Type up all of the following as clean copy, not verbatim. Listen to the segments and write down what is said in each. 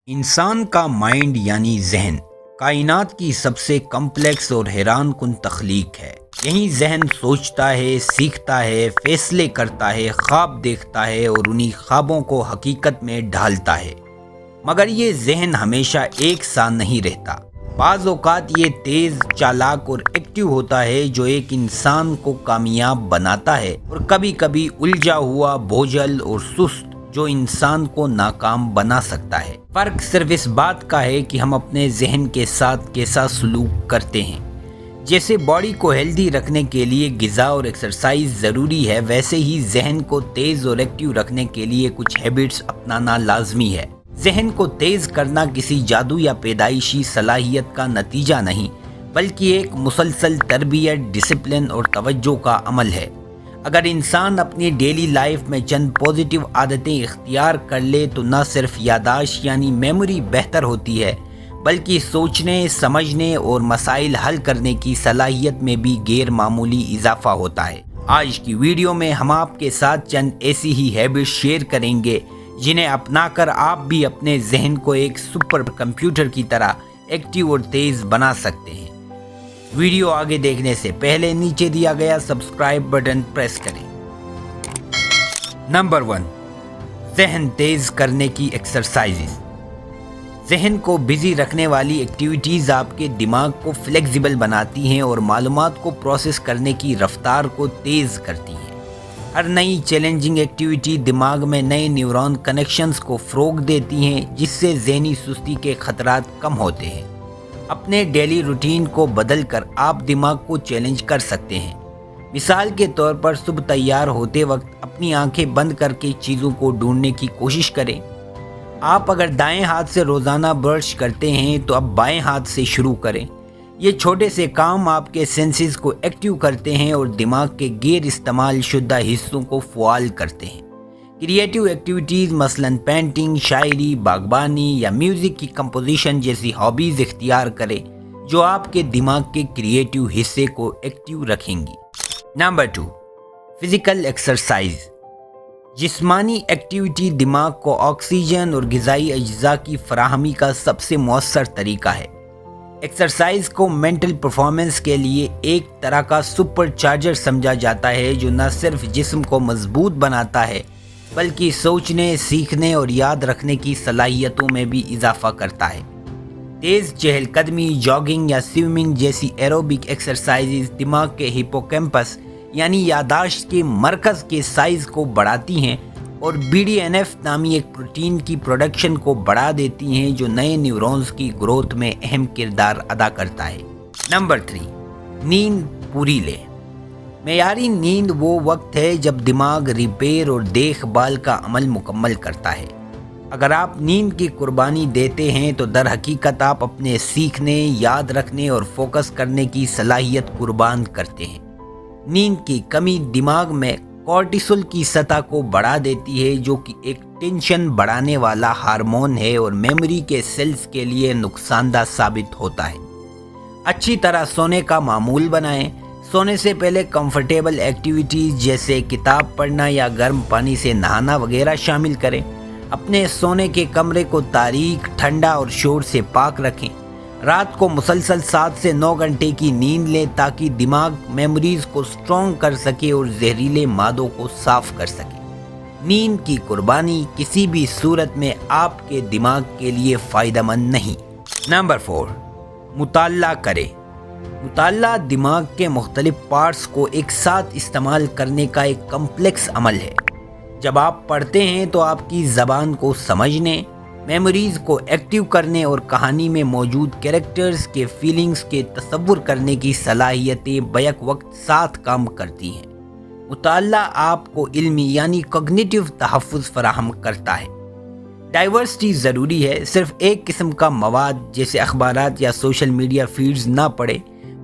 انسان کا مائنڈ یعنی ذہن کائنات کی سب سے کمپلیکس اور حیران کن تخلیق ہے۔ یہیں ذہن سوچتا ہے، سیکھتا ہے، فیصلے کرتا ہے، خواب دیکھتا ہے اور انہی خوابوں کو حقیقت میں ڈھالتا ہے۔ مگر یہ ذہن ہمیشہ ایک سا نہیں رہتا۔ بعض اوقات یہ تیز، چالاک اور ایکٹیو ہوتا ہے جو ایک انسان کو کامیاب بناتا ہے، اور کبھی کبھی الجھا ہوا، بوجھل اور سست جو انسان کو ناکام بنا سکتا ہے۔ فرق صرف اس بات کا ہے کہ ہم اپنے ذہن کے ساتھ کیسا سلوک کرتے ہیں۔ جیسے باڈی کو ہیلدی رکھنے کے لیے غذا اور ایکسرسائز ضروری ہے، ویسے ہی ذہن کو تیز اور ایکٹیو رکھنے کے لیے کچھ ہیبٹس اپنانا لازمی ہے۔ ذہن کو تیز کرنا کسی جادو یا پیدائشی صلاحیت کا نتیجہ نہیں، بلکہ ایک مسلسل تربیت، ڈسپلن اور توجہ کا عمل ہے۔ اگر انسان اپنی ڈیلی لائف میں چند پازیٹیو عادتیں اختیار کر لے تو نہ صرف یادداشت یعنی میموری بہتر ہوتی ہے، بلکہ سوچنے، سمجھنے اور مسائل حل کرنے کی صلاحیت میں بھی غیر معمولی اضافہ ہوتا ہے۔ آج کی ویڈیو میں ہم آپ کے ساتھ چند ایسی ہی ہیبٹس شیئر کریں گے جنہیں اپنا کر آپ بھی اپنے ذہن کو ایک سپر کمپیوٹر کی طرح ایکٹیو اور تیز بنا سکتے ہیں۔ ویڈیو آگے دیکھنے سے پہلے نیچے دیا گیا سبسکرائب بٹن پریس کریں۔ نمبر 1، ذہن تیز کرنے کی ایکسرسائزز۔ ذہن کو بزی رکھنے والی ایکٹیویٹیز آپ کے دماغ کو فلیکسیبل بناتی ہیں اور معلومات کو پروسیس کرنے کی رفتار کو تیز کرتی ہیں۔ ہر نئی چیلنجنگ ایکٹیویٹی دماغ میں نئے نیورون کنیکشنز کو فروغ دیتی ہیں، جس سے ذہنی سستی کے خطرات کم ہوتے ہیں۔ اپنے ڈیلی روٹین کو بدل کر آپ دماغ کو چیلنج کر سکتے ہیں۔ مثال کے طور پر صبح تیار ہوتے وقت اپنی آنکھیں بند کر کے چیزوں کو ڈھونڈنے کی کوشش کریں۔ آپ اگر دائیں ہاتھ سے روزانہ برش کرتے ہیں تو اب بائیں ہاتھ سے شروع کریں۔ یہ چھوٹے سے کام آپ کے سینسز کو ایکٹیو کرتے ہیں اور دماغ کے غیر استعمال شدہ حصوں کو فعال کرتے ہیں۔ کریٹیو ایکٹیویٹیز مثلاً پینٹنگ، شاعری، باغبانی یا میوزک کی کمپوزیشن جیسی ہابیز اختیار کریں جو آپ کے دماغ کے کریٹیو حصے کو ایکٹیو رکھیں گی۔ Number 2، physical exercise. جسمانی ایکٹیویٹی دماغ کو آکسیجن اور غذائی اجزاء کی فراہمی کا سب سے مؤثر طریقہ ہے۔ ایکسرسائز کو مینٹل پرفارمنس کے لیے ایک طرح کا سپر چارجر سمجھا جاتا ہے جو نہ صرف جسم کو مضبوط بناتا ہے بلکہ سوچنے، سیکھنے اور یاد رکھنے کی صلاحیتوں میں بھی اضافہ کرتا ہے۔ تیز چہل قدمی، جاگنگ یا سوئمنگ جیسی ایروبک ایکسرسائزز دماغ کے ہپوکیمپس یعنی یادداشت کے مرکز کے سائز کو بڑھاتی ہیں اور BDNF نامی ایک پروٹین کی پروڈکشن کو بڑھا دیتی ہیں جو نئے نیورونز کی گروتھ میں اہم کردار ادا کرتا ہے۔ نمبر 3، نیند پوری لیں۔ معیاری نیند وہ وقت ہے جب دماغ ریپیئر اور دیکھ بھال کا عمل مکمل کرتا ہے۔ اگر آپ نیند کی قربانی دیتے ہیں تو در حقیقت آپ اپنے سیکھنے، یاد رکھنے اور فوکس کرنے کی صلاحیت قربان کرتے ہیں۔ نیند کی کمی دماغ میں کورٹیسول کی سطح کو بڑھا دیتی ہے جو کہ ایک ٹینشن بڑھانے والا ہارمون ہے اور میموری کے سیلز کے لیے نقصان دہ ثابت ہوتا ہے۔ اچھی طرح سونے کا معمول بنائیں۔ سونے سے پہلے کمفرٹیبل ایکٹیویٹیز جیسے کتاب پڑھنا یا گرم پانی سے نہانا وغیرہ شامل کریں۔ اپنے سونے کے کمرے کو تاریک، ٹھنڈا اور شور سے پاک رکھیں۔ رات کو مسلسل 7 سے 9 گھنٹے کی نیند لیں تاکہ دماغ میموریز کو سٹرونگ کر سکے اور زہریلے مادوں کو صاف کر سکے۔ نیند کی قربانی کسی بھی صورت میں آپ کے دماغ کے لیے فائدہ مند نہیں۔ نمبر 4، مطالعہ کریں۔ مطالعہ دماغ کے مختلف پارٹس کو ایک ساتھ استعمال کرنے کا ایک کمپلیکس عمل ہے۔ جب آپ پڑھتے ہیں تو آپ کی زبان کو سمجھنے، میموریز کو ایکٹیو کرنے اور کہانی میں موجود کیریکٹرز کے فیلنگز کے تصور کرنے کی صلاحیتیں بیک وقت ساتھ کام کرتی ہیں۔ مطالعہ آپ کو علمی یعنی کوگنیٹیو تحفظ فراہم کرتا ہے۔ ڈائیورسٹی ضروری ہے، صرف ایک قسم کا مواد جیسے اخبارات یا سوشل میڈیا فیڈز نہ پڑھیں،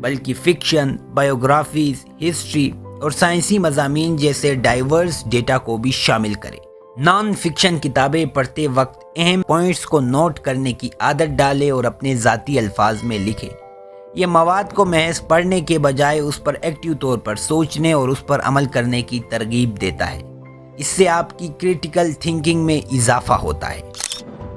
بلکہ فکشن، بایوگرافیز، ہسٹری اور سائنسی مضامین جیسے ڈائیورس ڈیٹا کو بھی شامل کریں۔ نان فکشن کتابیں پڑھتے وقت اہم پوائنٹس کو نوٹ کرنے کی عادت ڈالیں اور اپنے ذاتی الفاظ میں لکھیں۔ یہ مواد کو محض پڑھنے کے بجائے اس پر ایکٹیو طور پر سوچنے اور اس پر عمل کرنے کی ترغیب دیتا ہے۔ اس سے آپ کی کریٹیکل تھنکنگ میں اضافہ ہوتا ہے۔